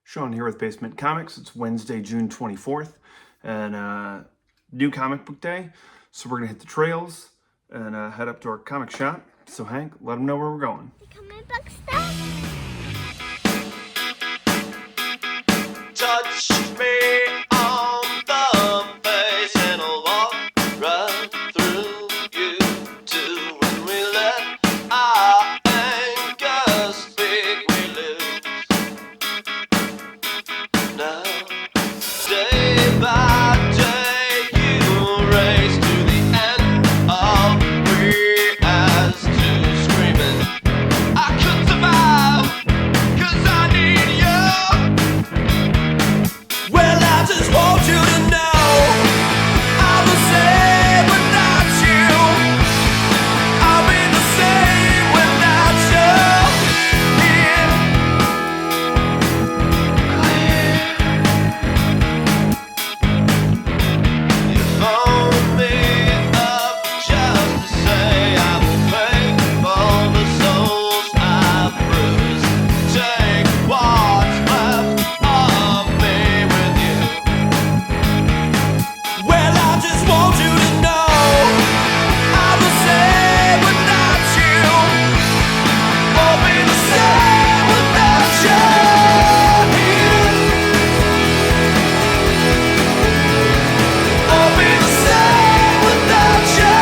Sean here with BaseMint Comics. It's Wednesday, June 24th, and new comic book day. So we're going to hit the trails and head up to our comic shop. So Hank, let them know where we're going. Comic book stuff. Touch me on the face and I'll walk right through you to when we let our anger speak, we lose. Now, day by day you race to the end of we as two screaming. I couldn't survive 'cause I need you. Well, I just want you to know I'm the same without you. I'll be the same without you. Here, you phone me up just to say I will pay for the souls I've bruised. Take what's left of me with you. Well, I just want you to know I'm the same without you. Won't be the same without you. Won't be the same without you.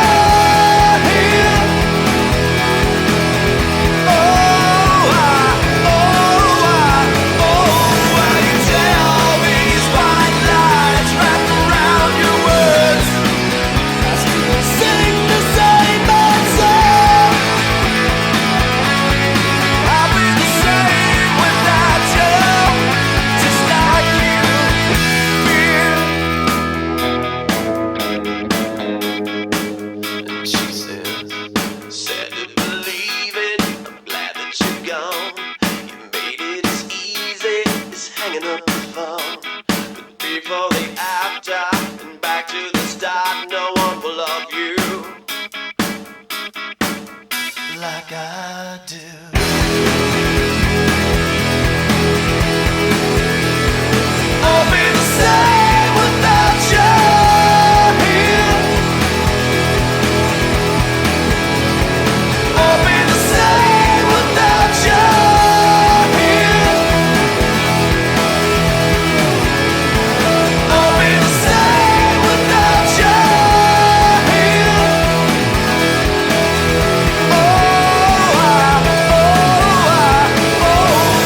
Why you tell me these white lies wrapped around your words? I still sing the same old song. I'll be the same without you, just like you feel. And she said to believe it. I'm glad that you're gone. You made it as easy as hanging up the phone. But before the after and back to the start, no one will love you like I do. I'll be the same without you. I'll be the same without you. I'll be the same without you.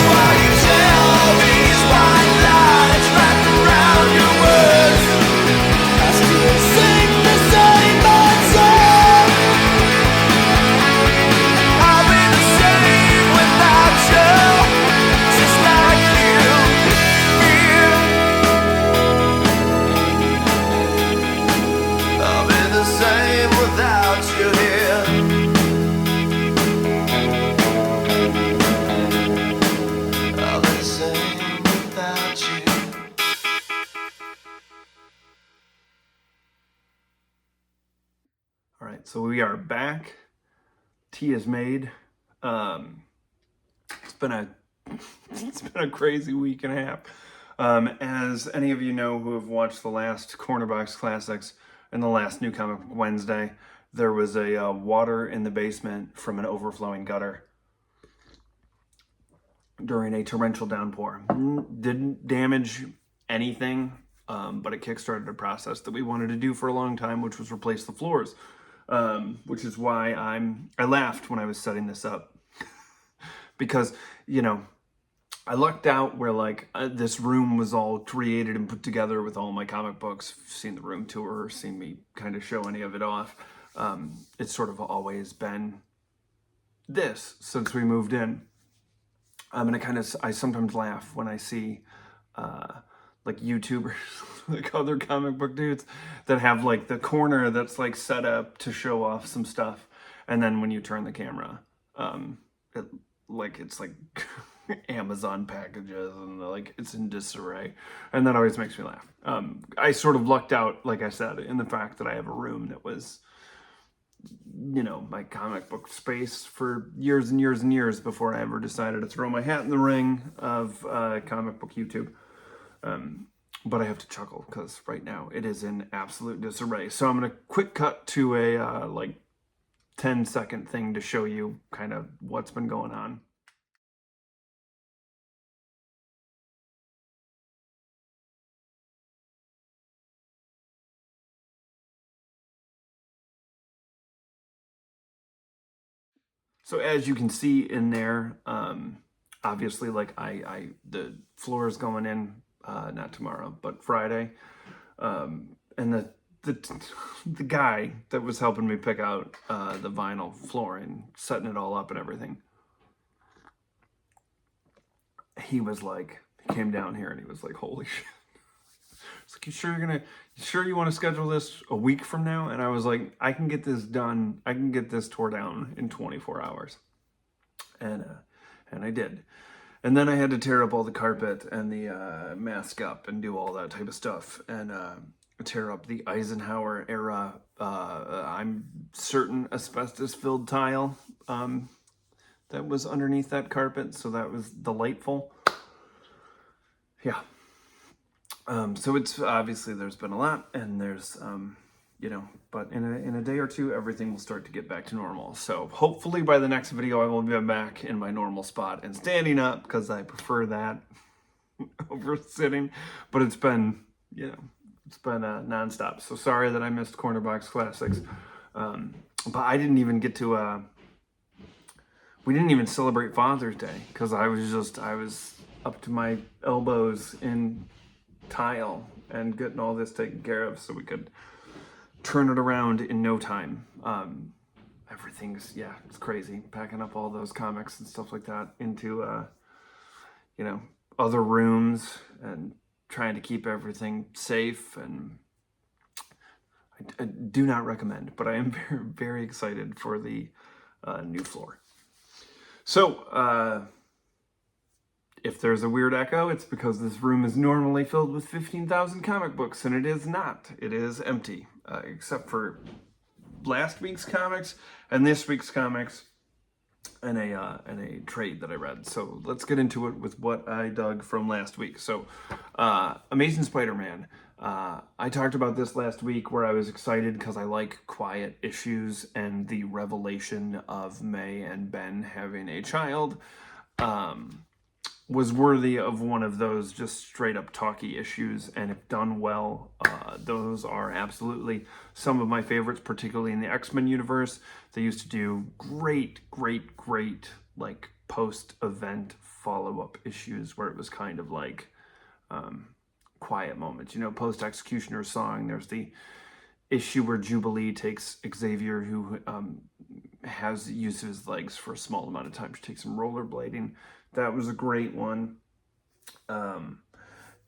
Why you tell me these white lies wrapped around your words? I still sing the same old song. I'll be the same without you, just like you feel. I'll be the same without you here. I'll be the same without you. All right, so we are back. Tea is made. It's been a crazy week and a half. As any of you know who have watched the last Corner Box Classics and the last New Comic Book Wednesday, there was a water in the basement from an overflowing gutter during a torrential downpour. Didn't damage anything, but it kickstarted a process that we wanted to do for a long time, which was replace the floors. Which is why I laughed when I was setting this up. Because, you know, I lucked out where like this room was all created and put together with all my comic books. If you've seen the room tour or seen me kind of show any of it off. It's sort of always been this since we moved in. And I sometimes laugh when I see like YouTubers, like other comic book dudes that have like the corner that's like set up to show off some stuff. And then when you turn the camera, it's like Amazon packages and like it's in disarray. And that always makes me laugh. I sort of lucked out, like I said, in the fact that I have a room that was my comic book space for years and years and years before I ever decided to throw my hat in the ring of comic book YouTube. But I have to chuckle because right now it is in absolute disarray. So I'm going to quick cut to a 10-second thing to show you kind of what's been going on. So as you can see in there, obviously, like the floor is going in not tomorrow, but Friday, and the guy that was helping me pick out the vinyl flooring, setting it all up and everything, he came down here and he was like, "Holy shit!" It's like, you sure you want to schedule this a week from now? And I was like, I can get this done. I can get this tore down in 24 hours. And I did. And then I had to tear up all the carpet and the mask up and do all that type of stuff. And tear up the Eisenhower era, I'm certain asbestos-filled tile that was underneath that carpet. So that was delightful. Yeah. So it's obviously there's been a lot, and there's but in a day or two everything will start to get back to normal. So hopefully by the next video I will be back in my normal spot and standing up, because I prefer that over sitting. But it's been nonstop. So sorry that I missed Corner Box Classics. But I didn't even get to we didn't even celebrate Father's Day because I was up to my elbows in tile and getting all this taken care of so we could turn it around in no time. It's crazy packing up all those comics and stuff like that into other rooms and trying to keep everything safe. And I do not recommend, but I am very, very excited for the new floor. So if there's a weird echo, it's because this room is normally filled with 15,000 comic books, and it is not. It is empty, except for last week's comics and this week's comics and a trade that I read. So let's get into it with what I dug from last week. So Amazing Spider-Man. I talked about this last week where I was excited because I like quiet issues, and the revelation of May and Ben having a child was worthy of one of those just straight up talky issues. And if done well, those are absolutely some of my favorites, particularly in the X-Men universe. They used to do great like post-event follow-up issues where it was kind of like quiet moments, post-Executioner's Song. There's the issue where Jubilee takes Xavier, who has use of his legs for a small amount of time. She takes him rollerblading. That was a great one.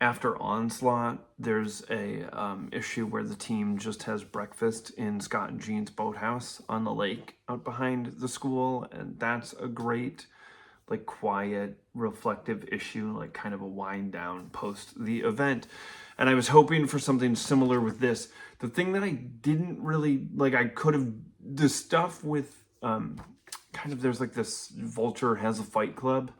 After Onslaught, there's a issue where the team just has breakfast in Scott and Jean's boathouse on the lake out behind the school, and that's a great, like, quiet, reflective issue, like kind of a wind down post the event. And I was hoping for something similar with this. The thing that I didn't really like, the stuff with there's like this Vulture has a fight club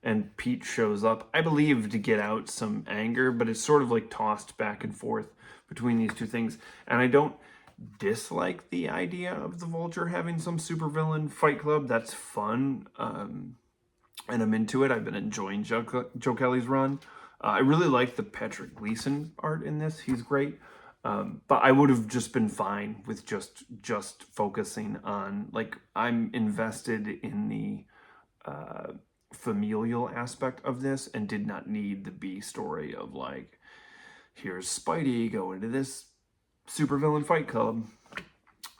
and Pete shows up, I believe, to get out some anger, but it's sort of like tossed back and forth between these two things. And I don't dislike the idea of the Vulture having some supervillain fight club. That's fun. And I'm into it. I've been enjoying Joe Kelly's run. I really like the Patrick Gleason art in this. He's great. But I would have just been fine with just focusing on, like, I'm invested in the familial aspect of this and did not need the B story of, like, here's Spidey going to this supervillain fight club.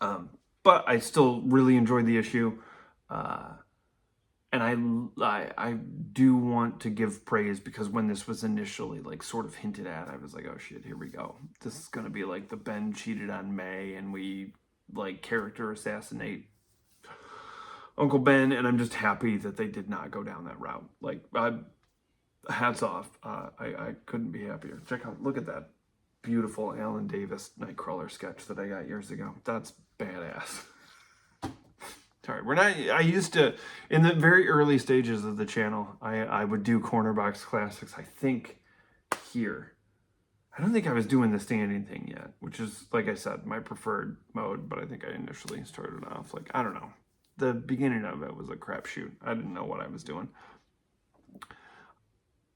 But I still really enjoyed the issue. And I do want to give praise, because when this was initially, like, sort of hinted at, I was like, oh shit, here we go. This is going to be like the Ben cheated on May and we, like, character assassinate Uncle Ben. And I'm just happy that they did not go down that route. Like, hats off. I couldn't be happier. Look at that beautiful Alan Davis Nightcrawler sketch that I got years ago. That's badass. Sorry, we're not. I used to, in the very early stages of the channel, I would do corner box classics. I think here. I don't think I was doing the standing thing yet, which is, like I said, my preferred mode. But I think I initially started off like, I don't know. The beginning of it was a crapshoot. I didn't know what I was doing.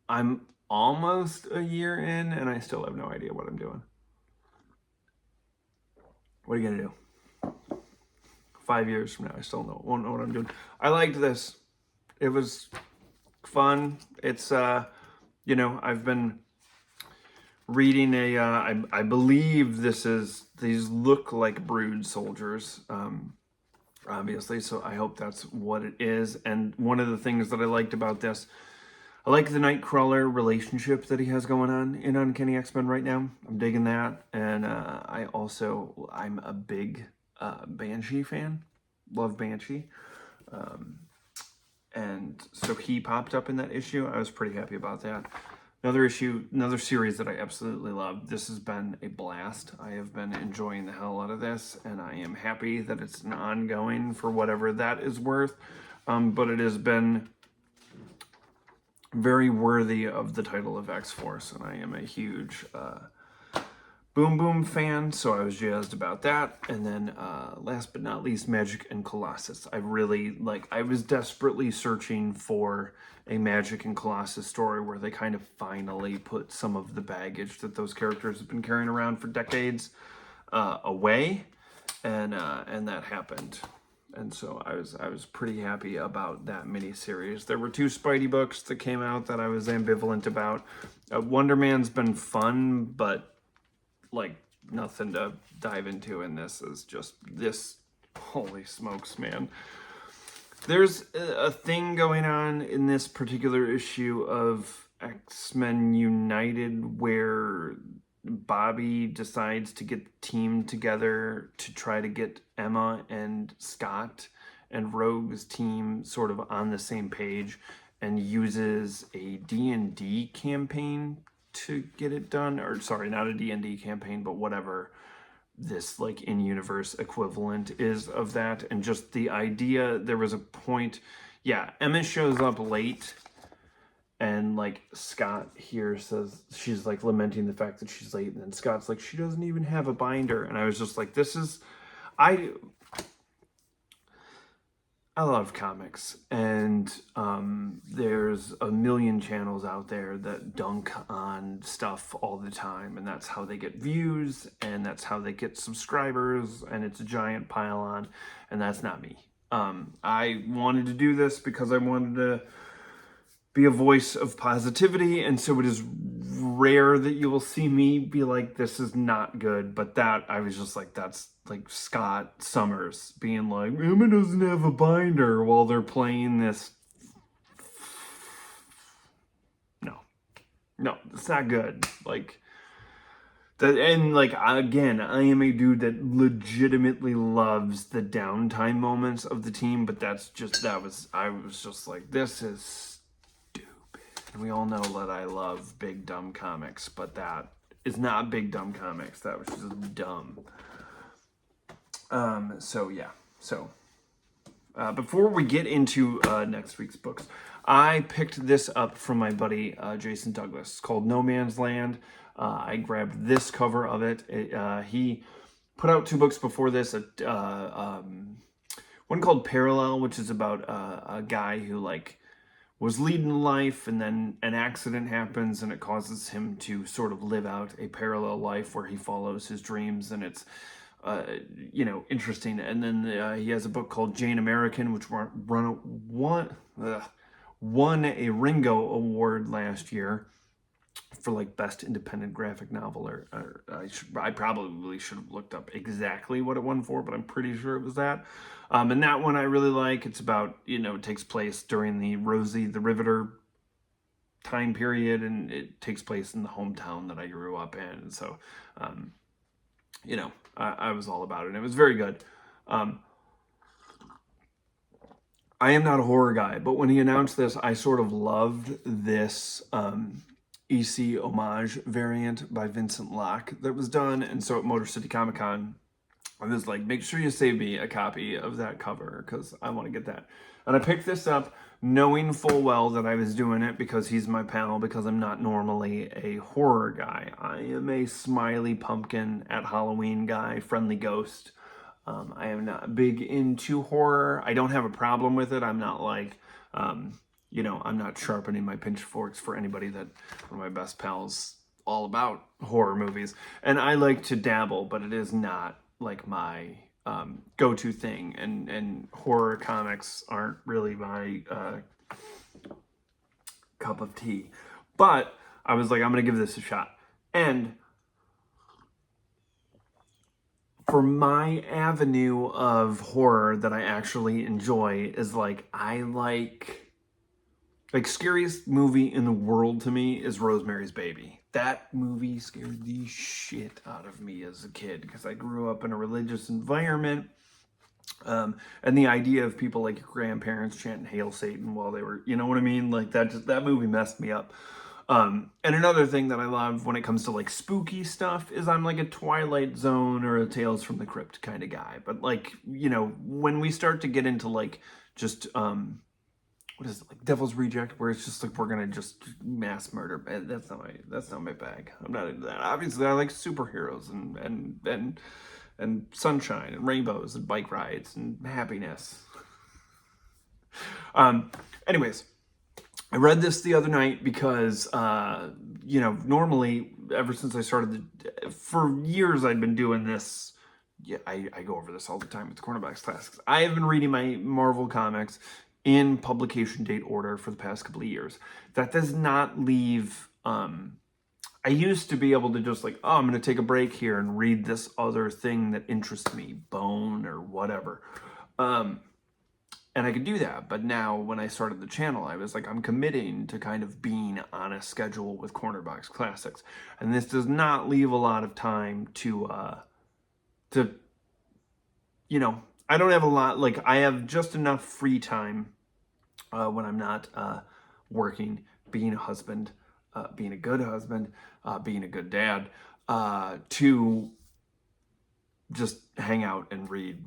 I'm almost a year in, and I still have no idea what I'm doing. What are you gonna do? 5 years from now, I still won't know what I'm doing. I liked this. It was fun. It's you know, I've been reading I believe these look like brood soldiers, obviously, so I hope that's what it is. And one of the things that I liked about this, I like the Nightcrawler relationship that he has going on in Uncanny X-Men right now. I'm digging that. And I'm a big Banshee fan. Love Banshee. And so he popped up in that issue. I was pretty happy about that. Another series that I absolutely love. This has been a blast. I have been enjoying the hell out of this, and I am happy that it's an ongoing for whatever that is worth. But it has been very worthy of the title of X-Force, and I am a huge Boom Boom fan, so I was jazzed about that. And then last but not least, Magic and Colossus. I was desperately searching for a Magic and Colossus story where they kind of finally put some of the baggage that those characters have been carrying around for decades away, and that happened. And so I was pretty happy about that miniseries. There were 2 Spidey books that came out that I was ambivalent about. Wonder Man's been fun, but like nothing to dive into, and this is just this. Holy smokes, man. There's a thing going on in this particular issue of X-Men United where Bobby decides to get the team together to try to get Emma and Scott and Rogue's team sort of on the same page, and uses a D&D campaign to get it done. Or sorry, not a D&D campaign, but whatever this like in-universe equivalent is of that. And just the idea, there was a point, yeah, Emma shows up late, and like Scott here says, she's like lamenting the fact that she's late, and then Scott's like, she doesn't even have a binder. And I was just like, this is, I love comics, and there's a million channels out there that dunk on stuff all the time, and that's how they get views, and that's how they get subscribers, and it's a giant pile on, and that's not me. I wanted to do this because I wanted to be a voice of positivity, and so it is rare that you will see me be like, this is not good. But that, I was just like, that's like Scott Summers being like, Emma doesn't have a binder while they're playing this. No, it's not good. Like that, and like, again, I am a dude that legitimately loves the downtime moments of the team, but I was just like, this is, and we all know that I love big dumb comics, but that is not big dumb comics. That was just dumb. So yeah. So before we get into next week's books, I picked this up from my buddy Jason Douglas. It's called No Man's Land. I grabbed this cover of it. He put out 2 books before this. One called Parallel, which is about a guy who like was leading life, and then an accident happens and it causes him to sort of live out a parallel life where he follows his dreams, and it's interesting. And then he has a book called Jane American, which won a Ringo Award last year for like best independent graphic novel, or I probably should have looked up exactly what it won for, but I'm pretty sure it was that. And that one I really like. It's about, it takes place during the Rosie the Riveter time period, and it takes place in the hometown that I grew up in. And so, I was all about it, and it was very good. I am not a horror guy, but when he announced this, I sort of loved this EC homage variant by Vincent Locke that was done. And so at Motor City Comic Con, I was like, make sure you save me a copy of that cover because I want to get that. And I picked this up knowing full well that I was doing it because he's my pal, because I'm not normally a horror guy. I am a smiley pumpkin at Halloween guy, friendly ghost. I am not big into horror. I don't have a problem with it. I'm not like, I'm not sharpening my pitchforks for anybody. That one of my best pals all about horror movies. And I like to dabble, but it is not like my go-to thing. And horror comics aren't really my cup of tea. But I was like, I'm going to give this a shot. And for my avenue of horror that I actually enjoy is like, I like scariest movie in the world to me is Rosemary's Baby. That movie scared the shit out of me as a kid because I grew up in a religious environment. And the idea of people like your grandparents chanting Hail Satan while they were, you know what I mean? Like that movie messed me up. And another thing that I love when it comes to like spooky stuff is I'm like a Twilight Zone or a Tales from the Crypt kind of guy. But like, when we start to get into like just, what is it, like Devil's Reject, where it's just like we're gonna just mass murder. That's not my bag. I'm not into that. Obviously, I like superheroes and sunshine and rainbows and bike rides and happiness. Anyways, I read this the other night because normally ever since I started for years I'd been doing this. Yeah, I go over this all the time with the Cornerbacks Classics. I have been reading my Marvel comics in publication date order for the past couple of years. That does not leave, I used to be able to just like, I'm going to take a break here and read this other thing that interests me, Bone or whatever. And I could do that. But now when I started the channel, I was like, I'm committing to kind of being on a schedule with Cornerbacks Classics. And this does not leave a lot of time to I don't have a lot, like I have just enough free time when I'm not working, being a husband, being a good husband, being a good dad, to just hang out and read,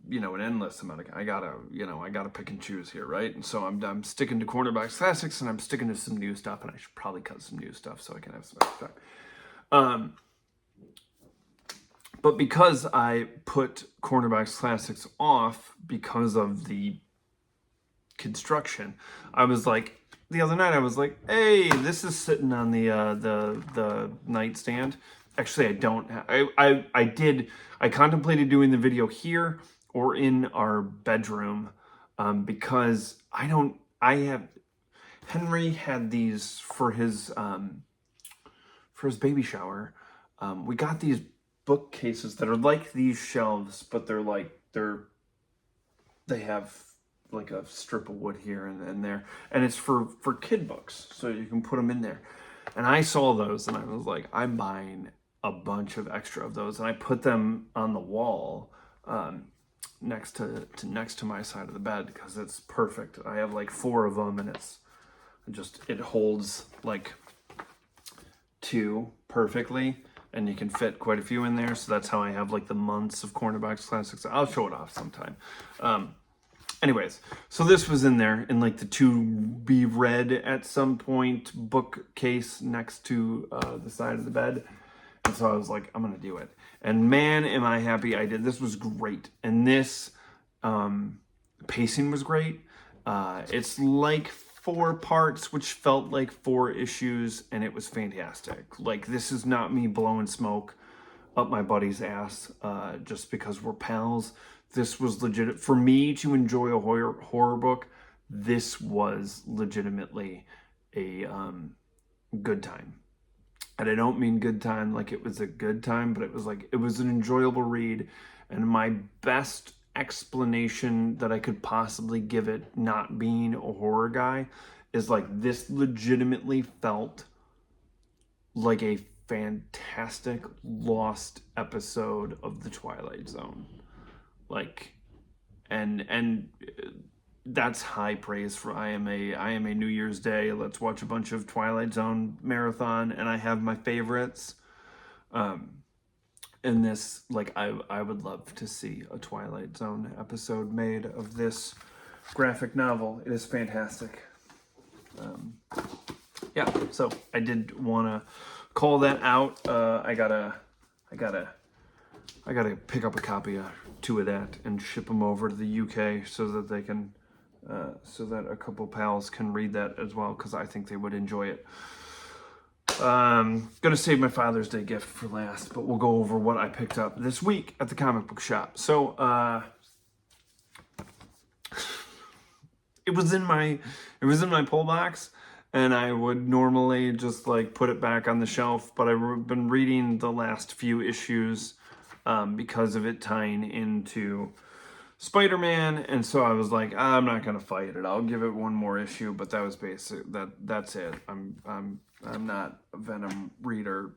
an endless amount of, I gotta pick and choose here, right? And so I'm sticking to Cornerbacks Classics and I'm sticking to some new stuff, and I should probably cut some new stuff so I can have some extra time. But because I put Cornerbacks Classics off because of the construction, I was like, the other night I was like, hey, this is sitting on the nightstand. Actually, I don't. I contemplated doing the video here or in our bedroom because Henry had these for his baby shower. We got these bookcases that are like these shelves, but they have like a strip of wood here and there, and it's for kid books, so you can put them in there. And I saw those and I was like, I'm buying a bunch of extra of those, and I put them on the wall next to my side of the bed because it's perfect. I have like 4 of them, and it holds like 2 perfectly, and you can fit quite a few in there. So that's how I have like the months of Cornerbacks Classics. I'll show it off sometime. Anyways, so this was in there in like the to be read at some point bookcase next to the side of the bed. And so I was like, I'm going to do it. And man, am I happy I did. This was great. And this pacing was great. It's like 4 parts, which felt like 4 issues, and it was fantastic. Like, this is not me blowing smoke up my buddy's ass just because we're pals. This was legit. For me to enjoy a horror book, this was legitimately a good time. And I don't mean good time like it was a good time, but it was an enjoyable read. And my best explanation that I could possibly give it, not being a horror guy, is like this legitimately felt like a fantastic lost episode of the Twilight Zone. Like, and that's high praise for I am a New Year's Day, let's watch a bunch of Twilight Zone marathon, and I have my favorites. And this, like, I would love to see a Twilight Zone episode made of this graphic novel. It is fantastic. Yeah, so I did want to call that out. I gotta pick up a copy of 2 of that and ship them over to the UK so that they can, so that a couple pals can read that as well, because I think they would enjoy it. Gonna save my Father's Day gift for last, but we'll go over what I picked up this week at the comic book shop. So, it was in my pull box, and I would normally just like put it back on the shelf, but I've been reading the last few issues because of it tying into Spider-Man, and so I was like, I'm not gonna fight it. I'll give it one more issue, but that was basic. That's it. I'm not a Venom reader.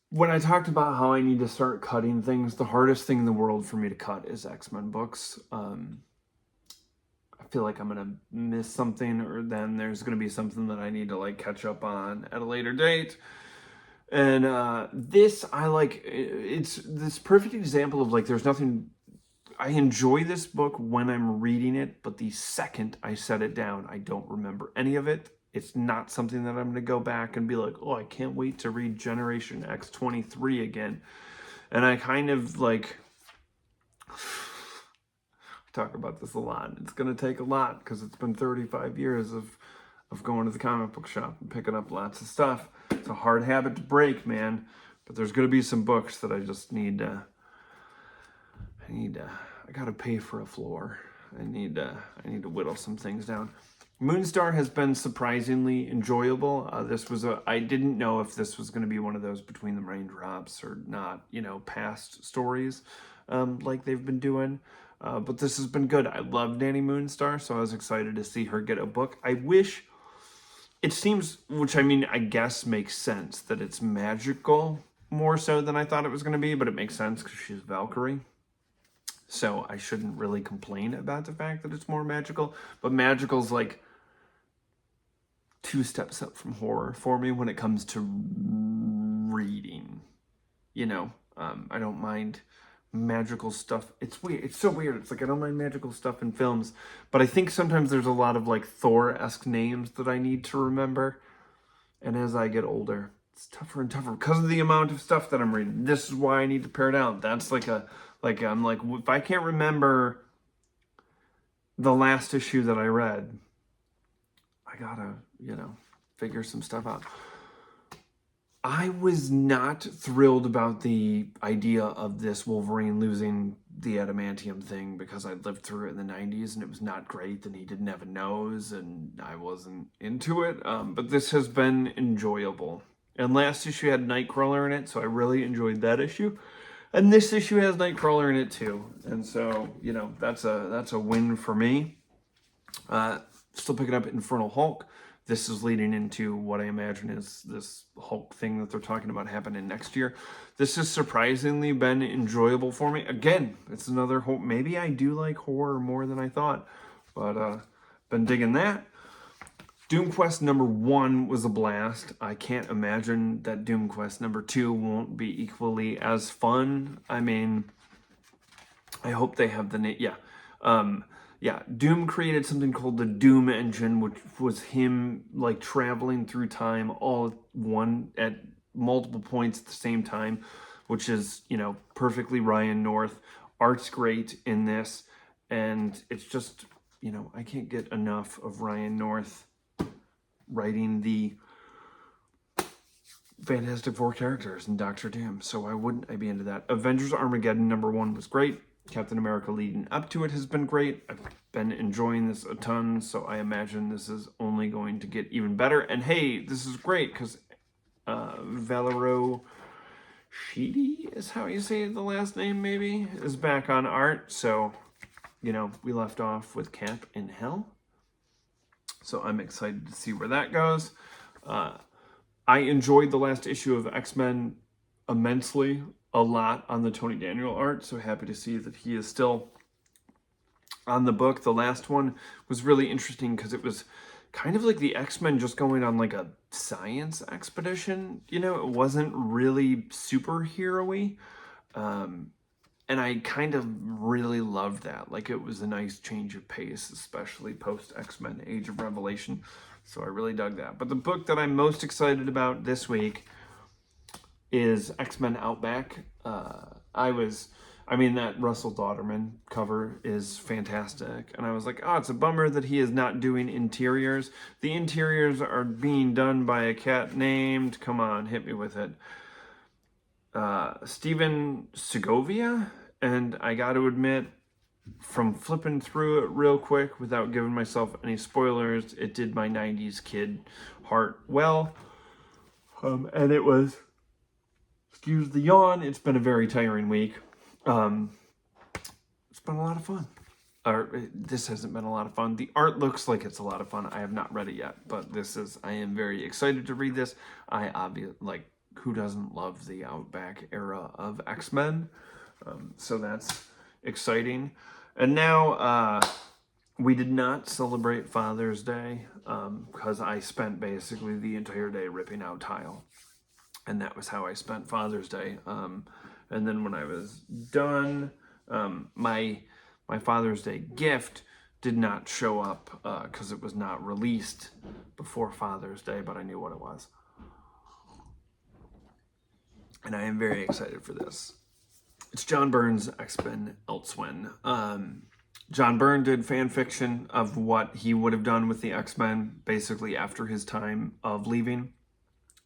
When I talked about how I need to start cutting things, the hardest thing in the world for me to cut is X-Men books. I feel like I'm gonna miss something, or then there's gonna be something that I need to like catch up on at a later date. And this, I like, it's this perfect example of like, there's nothing, I enjoy this book when I'm reading it, but the second I set it down, I don't remember any of it. It's not something that I'm going to go back and be like, oh, I can't wait to read Generation X-23 again. And I kind of like, I talk about this a lot. It's going to take a lot because it's been 35 years of going to the comic book shop and picking up lots of stuff. It's a hard habit to break, man. But there's going to be some books that I just need to, I got to pay for a floor. I need to whittle some things down. Moonstar has been surprisingly enjoyable. I didn't know if this was going to be one of those between the raindrops or not, past stories like they've been doing. But this has been good. I love Danny Moonstar, so I was excited to see her get a book. I wish, it seems, which I mean, I guess makes sense that it's magical more so than I thought it was going to be, but it makes sense because she's Valkyrie. So I shouldn't really complain about the fact that it's more magical, but magical's like 2 steps up from horror for me when it comes to reading. I don't mind magical stuff. It's weird. It's so weird. It's like I don't mind magical stuff in films, but I think sometimes there's a lot of like Thor-esque names that I need to remember. And as I get older, it's tougher and tougher because of the amount of stuff that I'm reading. This is why I need to pare down. That's I'm like, if I can't remember the last issue that I read, I gotta, figure some stuff out. I was not thrilled about the idea of this Wolverine losing the adamantium thing because I lived through it in the 90s and it was not great and he didn't have a nose and I wasn't into it. But this has been enjoyable. And last issue had Nightcrawler in it, so I really enjoyed that issue. And this issue has Nightcrawler in it too. And so, that's a win for me. Still picking up Infernal Hulk. This is leading into what I imagine is this Hulk thing that they're talking about happening next year. This has surprisingly been enjoyable for me. Again, it's another hope. Maybe I do like horror more than I thought, but been digging that. Doom Quest #1 was a blast. I can't imagine that Doom Quest #2 won't be equally as fun. I mean, I hope they have the name. Yeah, Doom created something called the Doom Engine, which was him like traveling through time all at multiple points at the same time, which is, perfectly Ryan North. Art's great in this, and it's just, I can't get enough of Ryan North writing the Fantastic Four characters in Doctor Doom, so why wouldn't I be into that? Avengers Armageddon #1 was great. Captain America leading up to it has been great. I've been enjoying this a ton, so I imagine this is only going to get even better. And hey, this is great because Valero Sheedy is how you say the last name, maybe, is back on art. So, we left off with Cap in Hell. So I'm excited to see where that goes. I enjoyed the last issue of X-Men immensely. A lot on the Tony Daniel art, so happy to see that he is still on the book. The last one was really interesting because it was kind of like the X-Men just going on like a science expedition. You know, it wasn't really superhero-y. And I kind of really loved that. Like, it was a nice change of pace, especially post X-Men Age of Revelation. So I really dug that. But the book that I'm most excited about this week is X-Men Outback. That Russell Dauterman cover is fantastic. And I was like, oh, it's a bummer that he is not doing interiors. The interiors are being done by a cat named, come on, hit me with it, Steven Segovia. And I got to admit, from flipping through it real quick without giving myself any spoilers, it did my 90s kid heart well. And it was, excuse the yawn, it's been a very tiring week. It's been a lot of fun. This hasn't been a lot of fun. The art looks like it's a lot of fun. I have not read it yet, but I am very excited to read this. Who doesn't love the Outback era of X-Men? So that's exciting. And now, we did not celebrate Father's Day, because I spent basically the entire day ripping out tile. And that was how I spent Father's Day. And then when I was done, my Father's Day gift did not show up because it was not released before Father's Day, but I knew what it was. And I am very excited for this. It's John Byrne's X-Men Elsewhere. John Byrne did fan fiction of what he would have done with the X-Men basically after his time of leaving.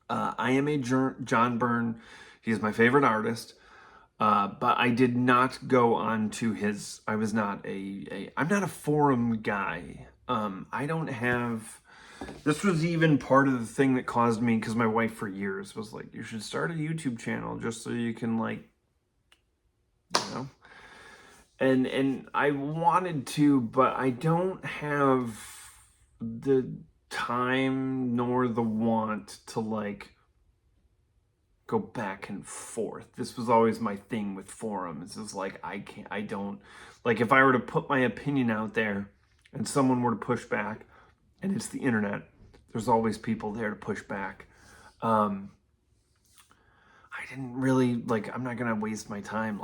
I am a John Byrne. He's my favorite artist. But I did not go on to his, I'm not a forum guy. I don't have, this was even part of the thing that caused me, because my wife for years was like, you should start a YouTube channel just so you can and I wanted to, but I don't have the time nor the want to go back and forth. This was always my thing with forums. It's like, if I were to put my opinion out there and someone were to push back, and it's the internet, there's always people there to push back. I didn't really, I'm not going to waste my time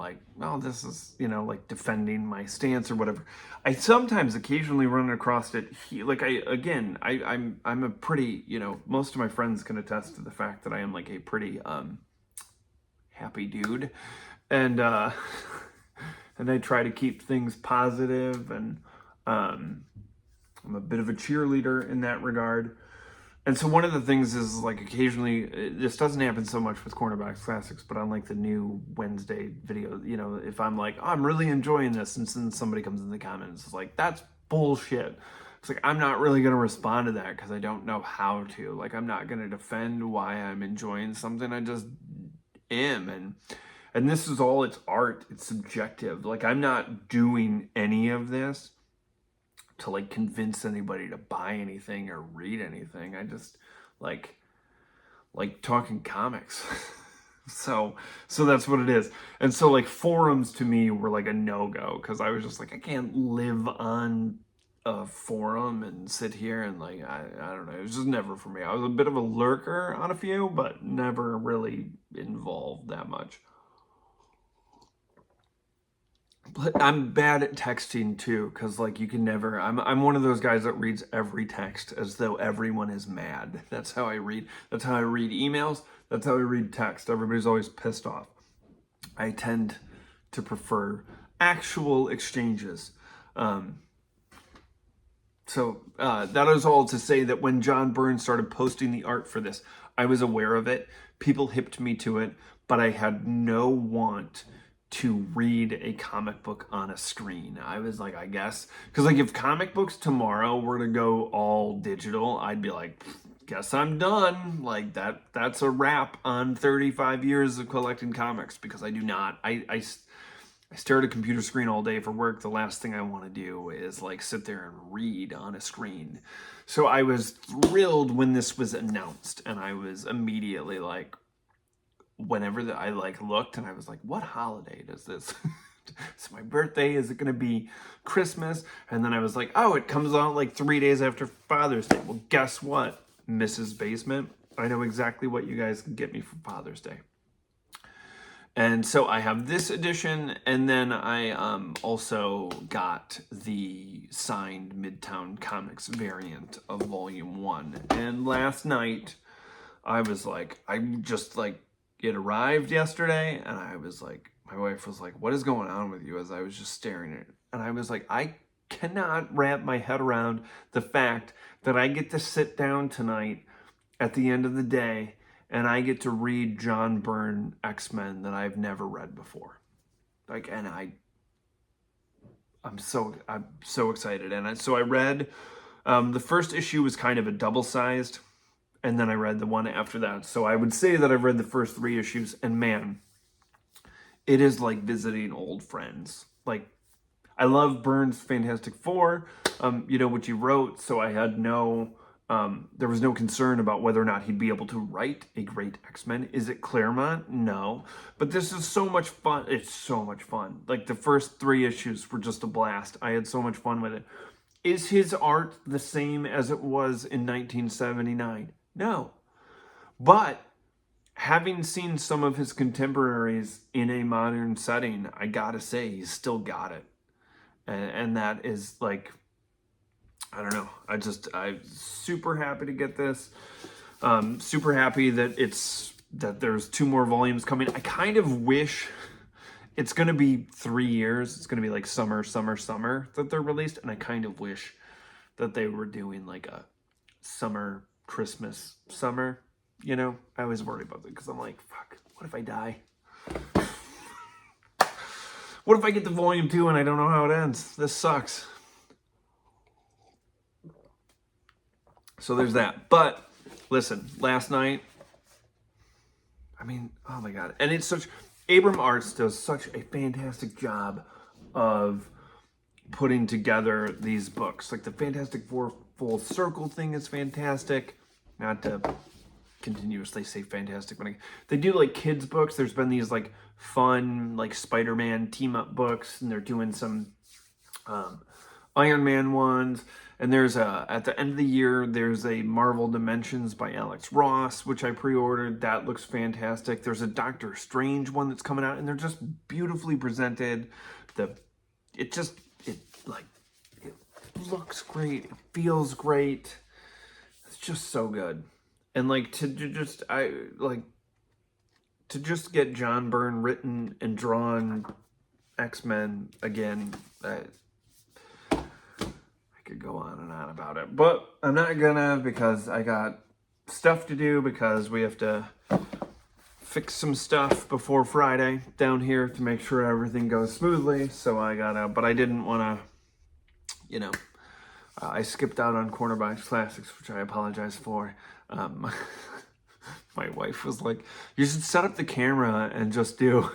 this is, defending my stance or whatever. I sometimes occasionally run across it. I'm a pretty, most of my friends can attest to the fact that I am a pretty happy dude. And and I try to keep things positive, and I'm a bit of a cheerleader in that regard. And so one of the things is occasionally, this doesn't happen so much with Cornerbox Classics, but on the new Wednesday video, if I'm I'm really enjoying this, and then somebody comes in the comments, it's that's bullshit. It's I'm not really going to respond to that because I don't know how to. I'm not going to defend why I'm enjoying something. I just am. And this is all, it's art. It's subjective. I'm not doing any of this to convince anybody to buy anything or read anything. I just like talking comics. so that's what it is. And so forums to me were a no-go, because I was just I can't live on a forum and sit here and I don't know. It was just never for me. I was a bit of a lurker on a few, but never really involved that much. But I'm bad at texting too, because you can never, I'm one of those guys that reads every text as though everyone is mad. That's how I read. That's how I read emails. That's how I read text. Everybody's always pissed off. I tend to prefer actual exchanges. So that is all to say that when John Byrne started posting the art for this, I was aware of it. People hipped me to it, but I had no want to read a comic book on a screen. I was I guess, because if comic books tomorrow were to go all digital, I'd be guess I'm done. That's a wrap on 35 years of collecting comics, because I do not, I stare at a computer screen all day for work. The last thing I want to do is sit there and read on a screen. So I was thrilled when this was announced, and I was immediately whenever I looked, and I was what holiday does this So my birthday, is it going to be Christmas? And then I was like, oh, it comes out like 3 days after Father's Day. Well, guess what, Mrs. BaseMint? I know exactly what you guys can get me for Father's Day. And so I have this edition, and then I also got the signed Midtown Comics variant of Volume 1. And last night, I was like, it arrived yesterday, and I was like, my wife was like, what is going on with you? As I was just staring at it. And I was like, I cannot wrap my head around the fact that I get to sit down tonight at the end of the day and I get to read John Byrne X-Men that I've never read before. Like, and I'm so excited. And so I read, the first issue was kind of a double-sized, and then I read the one after that. So I would say that I've read the first 3 issues, and man, it is like visiting old friends. Like, I love Byrne's Fantastic Four, which he wrote, so I had there was no concern about whether or not he'd be able to write a great X-Men. Is it Claremont? No. But this is so much fun. It's so much fun. Like, the first 3 issues were just a blast. I had so much fun with it. Is his art the same as it was in 1979? No. But having seen some of his contemporaries in a modern setting, I gotta say, he's still got it. And that is like, I don't know. I'm super happy to get this. Super happy that there's 2 more volumes coming. I kind of wish it's going to be 3 years. It's going to be like summer that they're released. And I kind of wish that they were doing like a summer, Christmas, summer. I always worry about it because I'm like, fuck, what if I die? What if I get to volume 2 and I don't know how it ends? This sucks. So there's that. But listen, last night, I mean, oh my God. And Abram Arts does such a fantastic job of putting together these books. Like the Fantastic Four Full Circle thing is fantastic. Not to continuously say fantastic, but they do like kids books. There's been these like fun, like Spider-Man team up books, and they're doing some Iron Man ones. And there's at the end of the year, there's a Marvel Dimensions by Alex Ross, which I pre-ordered. That looks fantastic. There's a Doctor Strange one that's coming out, and they're just beautifully presented. It looks great. It feels great. It's just so good. And like to just get John Byrne written and drawn X-Men again. Could go on and on about it, but I'm not gonna, because I got stuff to do, because we have to fix some stuff before Friday down here to make sure everything goes smoothly. So but I didn't want to, I skipped out on Cornerbox Classics, which I apologize for. My wife was like, you should set up the camera and just do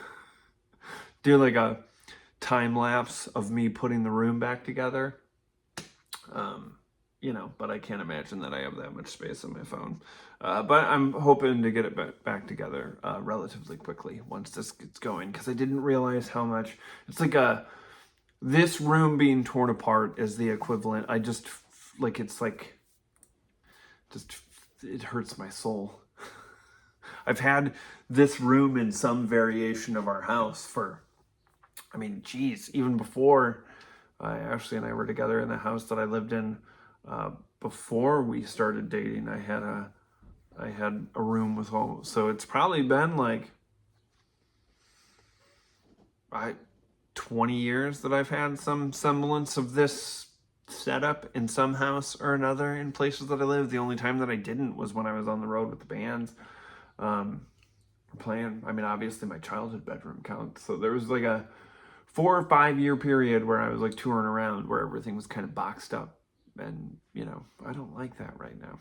like a time lapse of me putting the room back together. But I can't imagine that I have that much space on my phone. But I'm hoping to get it back together relatively quickly once this gets going, because I didn't realize how much it's like this room being torn apart is the equivalent. It hurts my soul. I've had this room in some variation of our house even before Ashley and I were together in the house that I lived in before we started dating. I had a room with home, so it's probably been like 20 years that I've had some semblance of this setup in some house or another in places that I live. The only time that I didn't was when I was on the road with the bands playing. I mean, obviously my childhood bedroom counts, so there was like a 4 or 5 year period where I was like touring around where everything was kind of boxed up. And, I don't like that right now.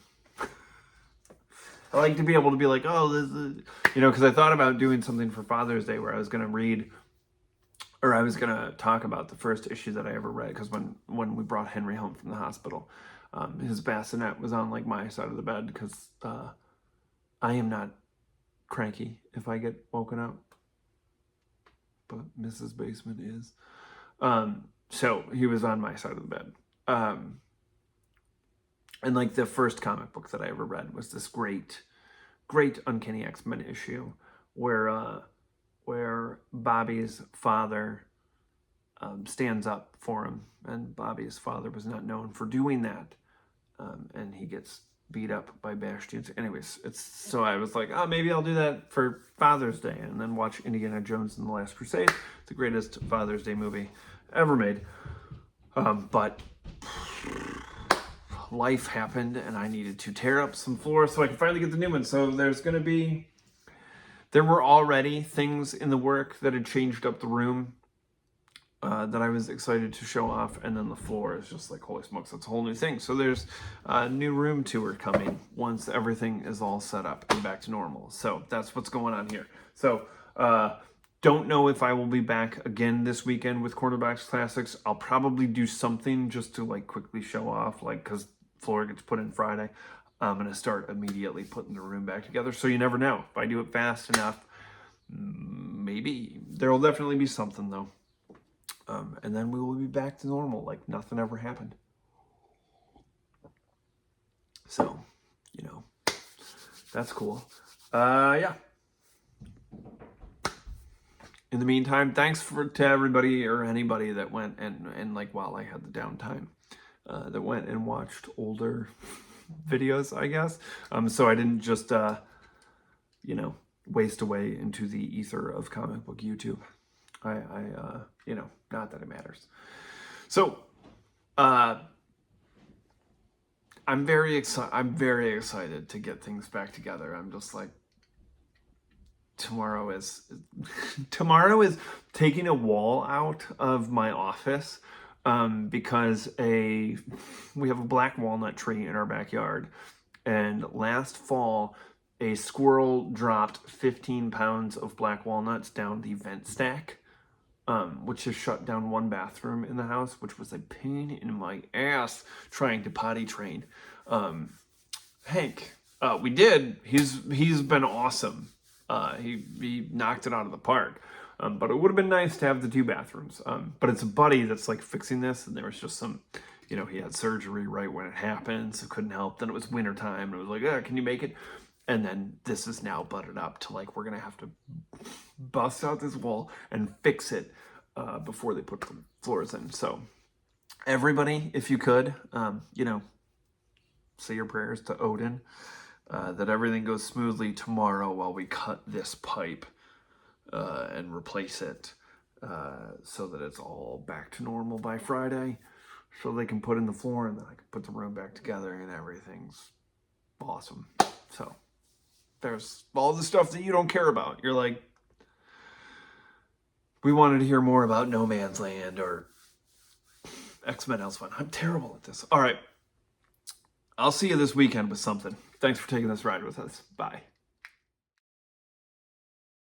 I like to be able to be like, oh, this is, because I thought about doing something for Father's Day where I was going to read, or I was going to talk about the first issue that I ever read. Because when we brought Henry home from the hospital, his bassinet was on like my side of the bed, because I am not cranky if I get woken up. but Mrs. Basement is. So he was on my side of the bed. And like the first comic book that I ever read was this great Uncanny X-Men issue where Bobby's father stands up for him, and Bobby's father was not known for doing that, and he gets beat up by Bastions. Anyways, so I was like, oh, maybe I'll do that for Father's Day, and then watch Indiana Jones and the Last Crusade, the greatest Father's Day movie ever made. But life happened, and I needed to tear up some floors so I can finally get the new one. So there were already things in the work that had changed up the room that I was excited to show off, and then the floor is just like, holy smokes, that's a whole new thing. So there's a new room tour coming once everything is all set up and back to normal. So that's what's going on here. So don't know if I will be back again this weekend with Cornerbox Classics. I'll probably do something just to like quickly show off, like, because floor gets put in Friday. I'm going to start immediately putting the room back together. So you never know. If I do it fast enough, maybe. There will definitely be something, though. And then we will be back to normal, like nothing ever happened. So, you know, that's cool. Yeah. In the meantime, thanks to everybody or anybody that went and like while I had the downtime, that went and watched older videos, I guess. So I didn't just, you know, waste away into the ether of comic book YouTube. You know, not that it matters. So, I'm very excited to get things back together. I'm just like, tomorrow is taking a wall out of my office, because we have a black walnut tree in our backyard, and last fall a squirrel dropped 15 pounds of black walnuts down the vent stack, which has shut down one bathroom in the house, which was a pain in my ass trying to potty train Hank. We did. He's been awesome. He knocked it out of the park. But it would have been nice to have the two bathrooms. But it's a buddy that's like fixing this, and there was just some, you know, he had surgery right when it happened, so couldn't help. Then it was winter time, and it was like, can you make it? And then this is now butted up to like, we're going to have to bust out this wall and fix it before they put the floors in. So everybody, if you could, you know, say your prayers to Odin, that everything goes smoothly tomorrow while we cut this pipe and replace it, so that it's all back to normal by Friday, so they can put in the floor, and then I can put the room back together, and everything's awesome. So there's all the stuff that you don't care about. You're like, we wanted to hear more about No Man's Land or X-Men Elsewhere. I'm terrible at this. All right. I'll see you this weekend with something. Thanks for taking this ride with us. Bye.